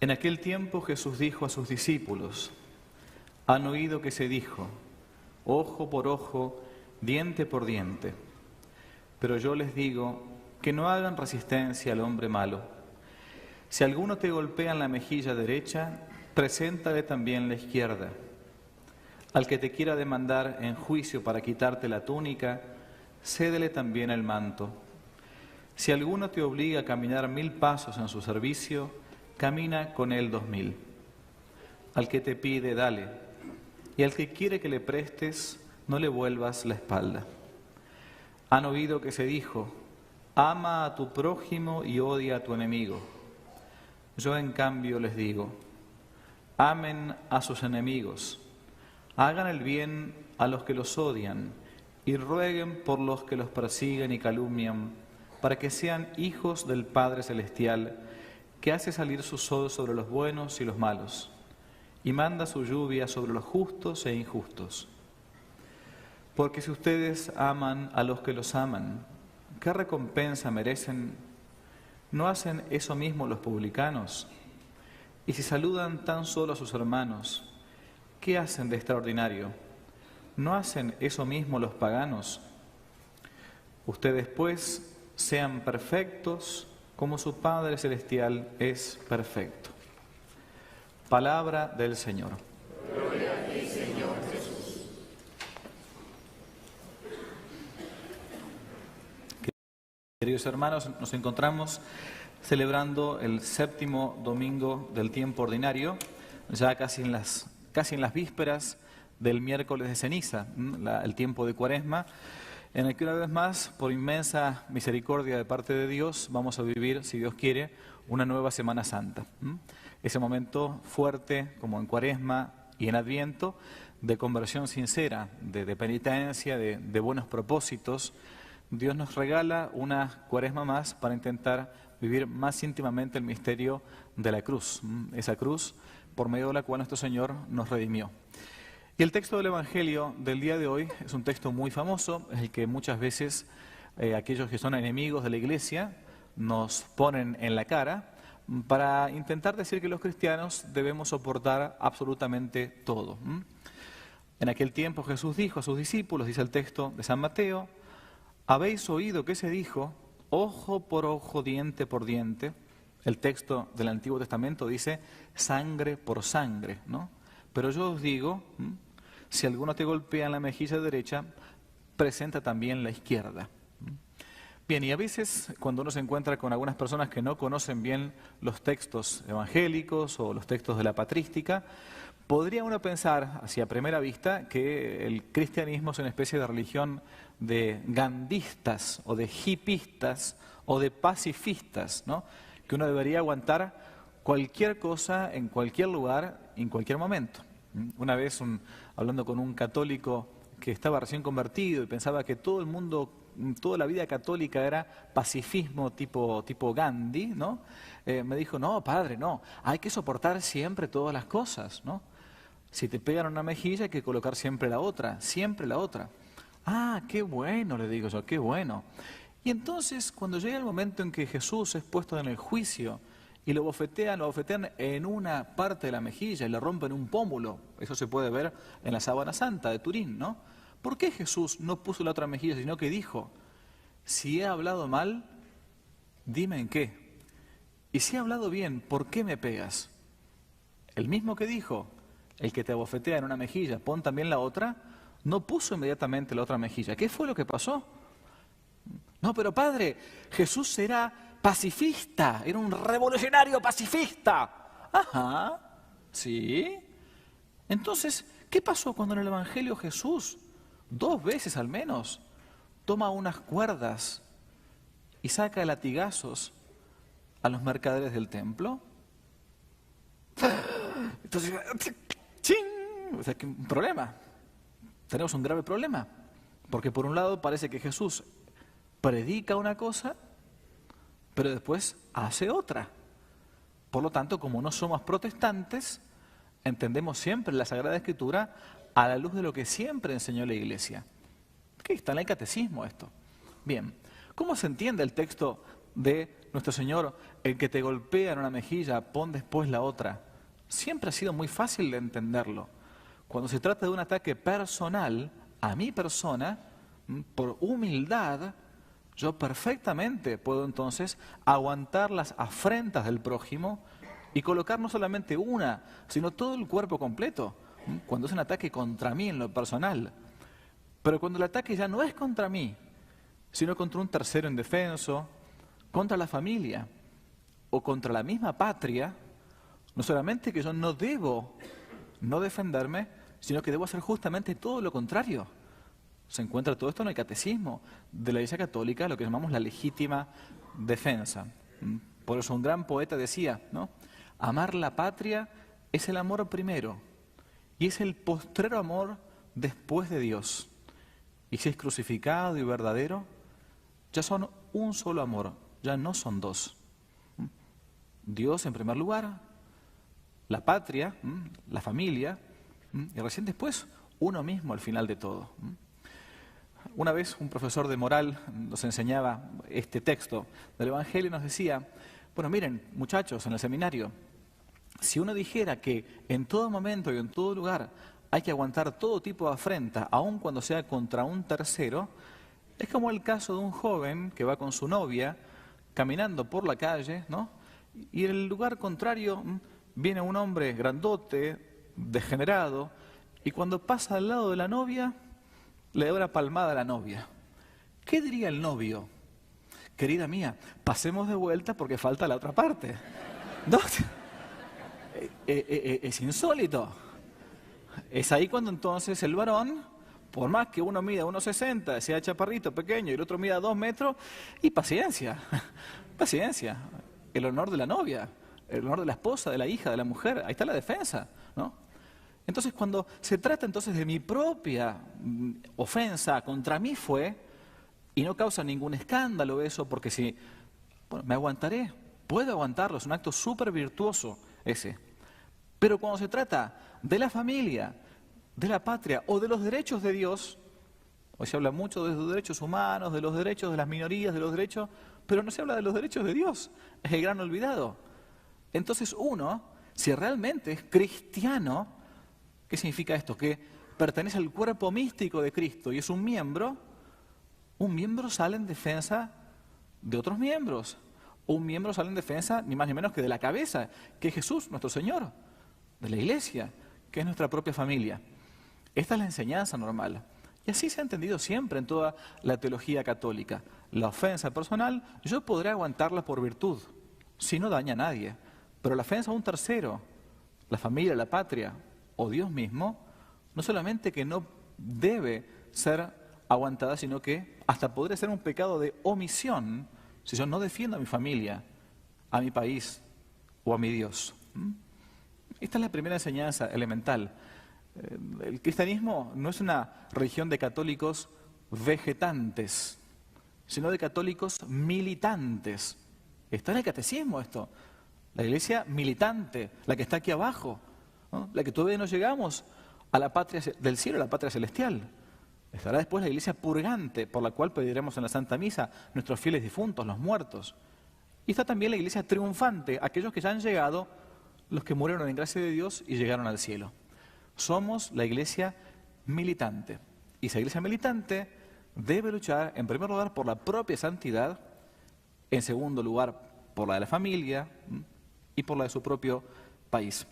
En aquel tiempo Jesús dijo a sus discípulos: han oído que se dijo, ojo por ojo, diente por diente. Pero yo les digo que no hagan resistencia al hombre malo. Si alguno te golpea en la mejilla derecha, preséntale también la izquierda. Al que te quiera demandar en juicio para quitarte la túnica, cédele también el manto. Si alguno te obliga a caminar 1000 pasos en su servicio, camina con él 2000. Al que te pide, dale, y al que quiere que le prestes, no le vuelvas la espalda. Han oído que se dijo, ama a tu prójimo y odia a tu enemigo. Yo en cambio les digo, amen a sus enemigos, hagan el bien a los que los odian y rueguen por los que los persiguen y calumnian, para que sean hijos del Padre Celestial, que hace salir su sol sobre los buenos y los malos, y manda su lluvia sobre los justos e injustos. Porque si ustedes aman a los que los aman, ¿qué recompensa merecen? ¿No hacen eso mismo los publicanos? Y si saludan tan solo a sus hermanos, ¿qué hacen de extraordinario? ¿No hacen eso mismo los paganos? Ustedes, pues, sean perfectos como su Padre Celestial es perfecto. Palabra del Señor. Gloria a ti, Señor Jesús. Queridos hermanos, nos encontramos celebrando el 7º domingo del tiempo ordinario, ya casi en las vísperas del miércoles de ceniza, el tiempo de Cuaresma, en el que una vez más, por inmensa misericordia de parte de Dios, vamos a vivir, si Dios quiere, una nueva Semana Santa. Ese momento fuerte, como en Cuaresma y en Adviento, de conversión sincera, de penitencia, de buenos propósitos. Dios nos regala una Cuaresma más para intentar vivir más íntimamente el misterio de la cruz, esa cruz por medio de la cual nuestro Señor nos redimió. Y el texto del Evangelio del día de hoy es un texto muy famoso, es el que muchas veces aquellos que son enemigos de la Iglesia nos ponen en la cara para intentar decir que los cristianos debemos soportar absolutamente todo. En aquel tiempo Jesús dijo a sus discípulos, dice el texto de San Mateo, habéis oído que se dijo, ojo por ojo, diente por diente. El texto del Antiguo Testamento dice sangre por sangre, ¿no? Pero yo os digo, si alguno te golpea en la mejilla derecha, presenta también la izquierda. Bien, y a veces cuando uno se encuentra con algunas personas que no conocen bien los textos evangélicos o los textos de la patrística, podría uno pensar, así a primera vista, que el cristianismo es una especie de religión de gandhistas o de hipistas o de pacifistas, ¿no? Que uno debería aguantar cualquier cosa en cualquier lugar, en cualquier momento. Una vez, hablando con un católico que estaba recién convertido y pensaba que todo el mundo, toda la vida católica era pacifismo tipo Gandhi, ¿no? Me dijo, no, padre, no, hay que soportar siempre todas las cosas, ¿no? Si te pegan una mejilla hay que colocar siempre la otra, siempre la otra. Ah, qué bueno, le digo yo, qué bueno. Y entonces, cuando llega el momento en que Jesús es puesto en el juicio y lo bofetean en una parte de la mejilla y le rompen un pómulo, eso se puede ver en la Sábana Santa de Turín, ¿no? ¿Por qué Jesús no puso la otra mejilla, sino que dijo, si he hablado mal, dime en qué? Y si he hablado bien, ¿por qué me pegas? El mismo que dijo, el que te abofetea en una mejilla, pon también la otra, no puso inmediatamente la otra mejilla. ¿Qué fue lo que pasó? No, pero padre, Jesús era pacifista, era un revolucionario pacifista. Ajá, sí. Entonces, ¿qué pasó cuando en el Evangelio Jesús, 2 veces al menos, toma unas cuerdas y saca de latigazos a los mercaderes del templo? Entonces, ¡ching! O sea, que un problema. Tenemos un grave problema. Porque por un lado parece que Jesús predica una cosa, pero después hace otra. Por lo tanto, como no somos protestantes, entendemos siempre la Sagrada Escritura a la luz de lo que siempre enseñó la Iglesia. ¿Qué está en el catecismo esto? Bien, ¿cómo se entiende el texto de nuestro Señor, el que te golpea en una mejilla, pon después la otra, siempre ha sido muy fácil de entenderlo. Cuando se trata de un ataque personal a mi persona, por humildad, yo perfectamente puedo entonces aguantar las afrentas del prójimo y colocar no solamente una, sino todo el cuerpo completo, cuando es un ataque contra mí en lo personal. Pero cuando el ataque ya no es contra mí, sino contra un tercero indefenso, contra la familia o contra la misma patria, no solamente que yo no debo no defenderme, sino que debo hacer justamente todo lo contrario. Se encuentra todo esto en el catecismo de la Iglesia Católica, lo que llamamos la legítima defensa. Por eso un gran poeta decía, ¿no? Amar la patria es el amor primero y es el postrero amor después de Dios. Y si es crucificado y verdadero, ya son un solo amor, ya no son dos. Dios en primer lugar, la patria, la familia, y recién después uno mismo al final de todo. Una vez un profesor de moral nos enseñaba este texto del Evangelio y nos decía, bueno, miren, muchachos, en el seminario, si uno dijera que en todo momento y en todo lugar hay que aguantar todo tipo de afrenta, aun cuando sea contra un tercero, es como el caso de un joven que va con su novia caminando por la calle, ¿no? Y en el lugar contrario viene un hombre grandote, degenerado, y cuando pasa al lado de la novia, le da una palmada a la novia. ¿Qué diría el novio? Querida mía, pasemos de vuelta porque falta la otra parte. ¿No? Es insólito. Es ahí cuando entonces el varón, por más que uno mida 1,60, sea chaparrito, pequeño, y el otro mida 2 metros, y paciencia, paciencia. El honor de la novia, el honor de la esposa, de la hija, de la mujer, ahí está la defensa, ¿no? Entonces, cuando se trata entonces de mi propia ofensa contra mí fue, y no causa ningún escándalo eso, porque si, bueno, me aguantaré, puedo aguantarlo, es un acto súper virtuoso ese. Pero cuando se trata de la familia, de la patria o de los derechos de Dios, hoy se habla mucho de los derechos humanos, de los derechos de las minorías, de los derechos, pero no se habla de los derechos de Dios, es el gran olvidado. Entonces uno, si realmente es cristiano, ¿qué significa esto? Que pertenece al cuerpo místico de Cristo y es un miembro sale en defensa de otros miembros. Un miembro sale en defensa ni más ni menos que de la cabeza, que es Jesús, nuestro Señor, de la Iglesia, que es nuestra propia familia. Esta es la enseñanza normal. Y así se ha entendido siempre en toda la teología católica. La ofensa personal, yo podré aguantarla por virtud, si no daña a nadie. Pero la ofensa a un tercero, la familia, la patria o Dios mismo, no solamente que no debe ser aguantada, sino que hasta podría ser un pecado de omisión si yo no defiendo a mi familia, a mi país o a mi Dios. Esta es la primera enseñanza elemental. El cristianismo no es una religión de católicos vegetantes, sino de católicos militantes. Está en el catecismo esto. La iglesia militante, la que está aquí abajo, ¿no? La que todavía no llegamos a la patria del cielo, a la patria celestial. Estará después la iglesia purgante, por la cual pediremos en la Santa Misa nuestros fieles difuntos, los muertos. Y está también la iglesia triunfante, aquellos que ya han llegado, los que murieron en gracia de Dios y llegaron al cielo. Somos la iglesia militante. Y esa iglesia militante debe luchar, en primer lugar, por la propia santidad, en segundo lugar, por la de la familia y por la de su propio país.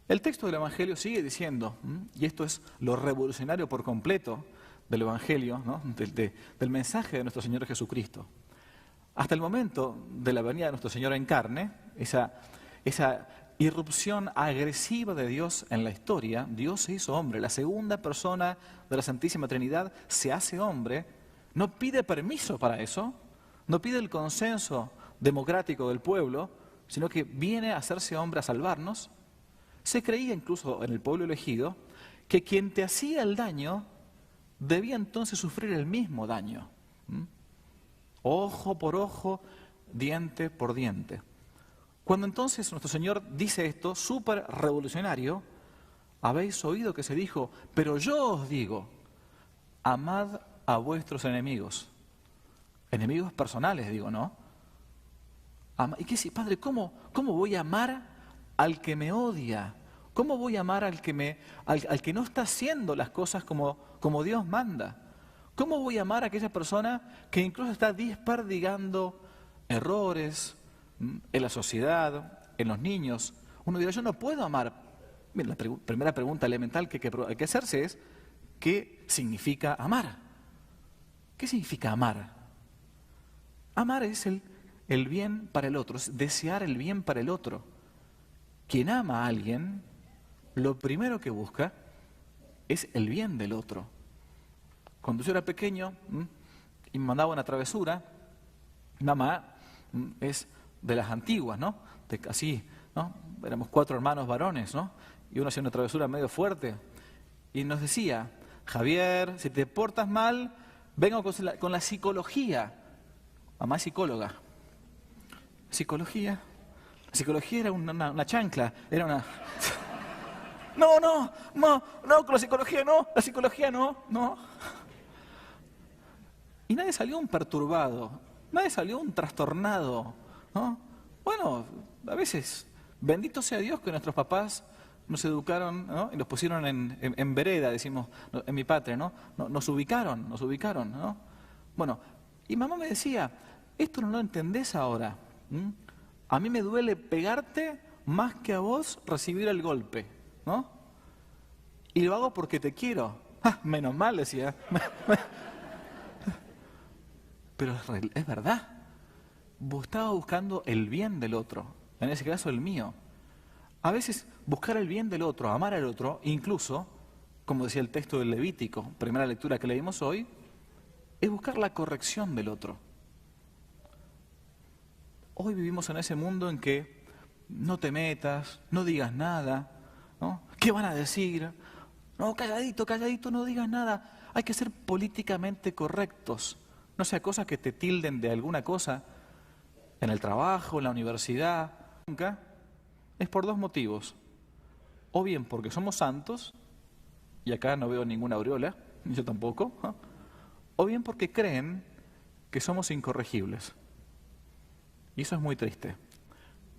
El texto del Evangelio sigue diciendo, y esto es lo revolucionario por completo del Evangelio, ¿no? del mensaje de nuestro Señor Jesucristo. Hasta el momento de la venida de nuestro Señor en carne, esa irrupción agresiva de Dios en la historia, Dios se hizo hombre, la segunda persona de la Santísima Trinidad se hace hombre, no pide permiso para eso, no pide el consenso democrático del pueblo, sino que viene a hacerse hombre a salvarnos. Se creía incluso en el pueblo elegido que quien te hacía el daño debía entonces sufrir el mismo daño. Ojo por ojo, diente por diente. Cuando entonces nuestro Señor dice esto, súper revolucionario, habéis oído que se dijo, pero yo os digo, amad a vuestros enemigos. Enemigos personales, digo, ¿no? ¿Y qué dice? Padre, ¿cómo voy a amar al que me odia? ¿Cómo voy a amar al que no está haciendo las cosas como Dios manda? ¿Cómo voy a amar a aquella persona que incluso está desperdigando errores en la sociedad, en los niños? Uno dirá, yo no puedo amar. Bien, la primera pregunta elemental que hay que hacerse es, ¿qué significa amar? ¿Qué significa amar? Amar es el bien para el otro, es desear el bien para el otro. Quien ama a alguien, lo primero que busca es el bien del otro. Cuando yo era pequeño y me mandaba una travesura, mamá es de las antiguas, ¿no? Así, ¿no? Éramos 4 hermanos varones, ¿no? Y uno hacía una travesura medio fuerte. Y nos decía, Javier, si te portas mal, vengo con la psicología. Mamá es psicóloga. ¿Psicología? La psicología era una chancla, era una... No, con la psicología no. Y nadie salió un perturbado, nadie salió un trastornado, ¿no? Bueno, a veces, bendito sea Dios que nuestros papás nos educaron, ¿no? Y nos pusieron en vereda, decimos, en mi patria, ¿no? Nos ubicaron, ¿no? Bueno, y mamá me decía, esto no lo entendés ahora. A mí me duele pegarte más que a vos recibir el golpe, ¿no? Y lo hago porque te quiero. Menos mal, decía. Pero es verdad. Estaba buscando el bien del otro, en ese caso el mío. A veces buscar el bien del otro, amar al otro, incluso, como decía el texto del Levítico, primera lectura que leímos hoy, es buscar la corrección del otro. Hoy vivimos en ese mundo en que no te metas, no digas nada, ¿no? ¿Qué van a decir? No, calladito, no digas nada. Hay que ser políticamente correctos. No sea cosas que te tilden de alguna cosa en el trabajo, en la universidad. Nunca. Es por 2 motivos. O bien porque somos santos, y acá no veo ninguna aureola, yo tampoco, ¿no? O bien porque creen que somos incorregibles. Y eso es muy triste.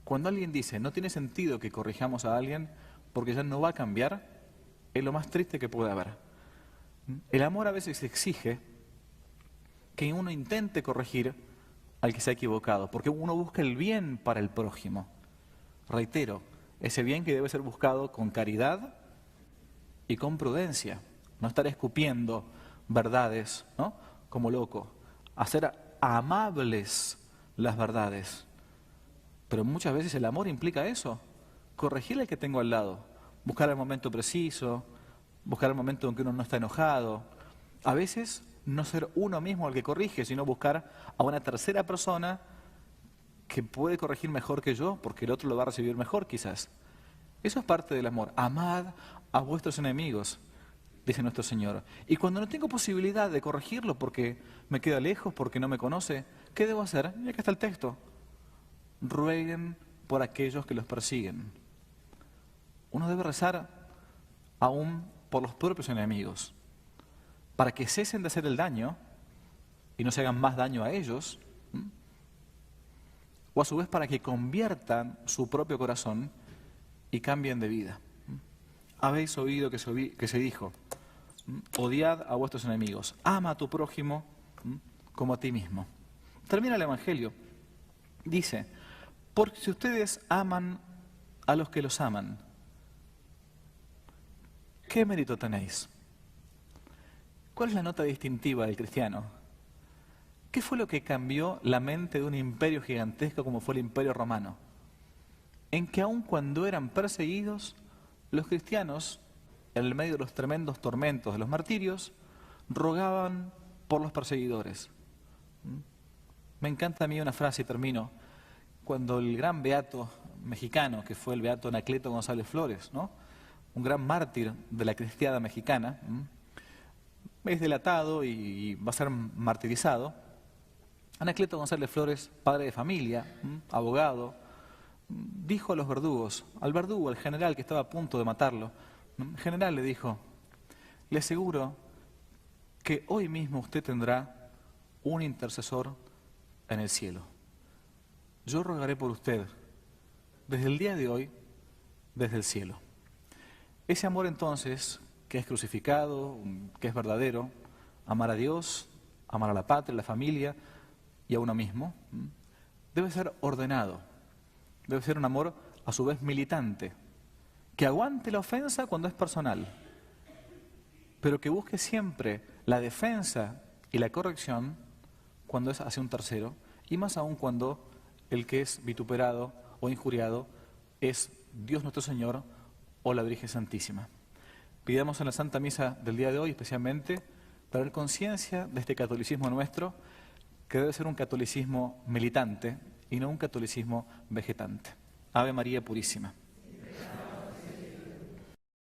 Cuando alguien dice, no tiene sentido que corrijamos a alguien porque ya no va a cambiar, es lo más triste que puede haber. El amor a veces exige que uno intente corregir al que se ha equivocado, porque uno busca el bien para el prójimo. Reitero, ese bien que debe ser buscado con caridad y con prudencia. No estar escupiendo verdades, ¿no? Como loco. Hacer amables las verdades. Pero muchas veces el amor implica eso. Corregir al que tengo al lado. Buscar el momento preciso. Buscar el momento en que uno no está enojado. A veces no ser uno mismo el que corrige, sino buscar a una tercera persona que puede corregir mejor que yo, porque el otro lo va a recibir mejor quizás. Eso es parte del amor. Amad a vuestros enemigos, dice nuestro Señor. Y cuando no tengo posibilidad de corregirlo porque me queda lejos, porque no me conoce, ¿qué debo hacer? Y acá está el texto. Rueguen por aquellos que los persiguen. Uno debe rezar aún por los propios enemigos, para que cesen de hacer el daño y no se hagan más daño a ellos, o a su vez para que conviertan su propio corazón y cambien de vida. Habéis oído que se dijo, odiad a vuestros enemigos, ama a tu prójimo como a ti mismo. Termina el Evangelio, dice, porque si ustedes aman a los que los aman, ¿qué mérito tenéis? ¿Cuál es la nota distintiva del cristiano? ¿Qué fue lo que cambió la mente de un imperio gigantesco como fue el Imperio Romano? En que aun cuando eran perseguidos, los cristianos, en el medio de los tremendos tormentos de los martirios, rogaban por los perseguidores. Me encanta a mí una frase, y termino, cuando el gran beato mexicano, que fue el beato Anacleto González Flores, ¿no? Un gran mártir de la cristiada mexicana, es delatado y va a ser martirizado. Anacleto González Flores, padre de familia, abogado, dijo a los verdugos, al verdugo, al general que estaba a punto de matarlo, el general le dijo, le aseguro que hoy mismo usted tendrá un intercesor en el cielo. yo rogaré por usted desde el día de hoy, desde el cielo. Ese amor entonces, que es crucificado, que es verdadero, amar a Dios, amar a la patria, a la familia y a uno mismo, debe ser ordenado, debe ser un amor a su vez militante, que aguante la ofensa cuando es personal, pero que busque siempre la defensa y la corrección cuando es hacia un tercero, y más aún cuando el que es vituperado o injuriado es Dios nuestro Señor o la Virgen Santísima. Pidamos en la Santa Misa del día de hoy especialmente tener conciencia de este catolicismo nuestro, que debe ser un catolicismo militante y no un catolicismo vegetante. Ave María Purísima.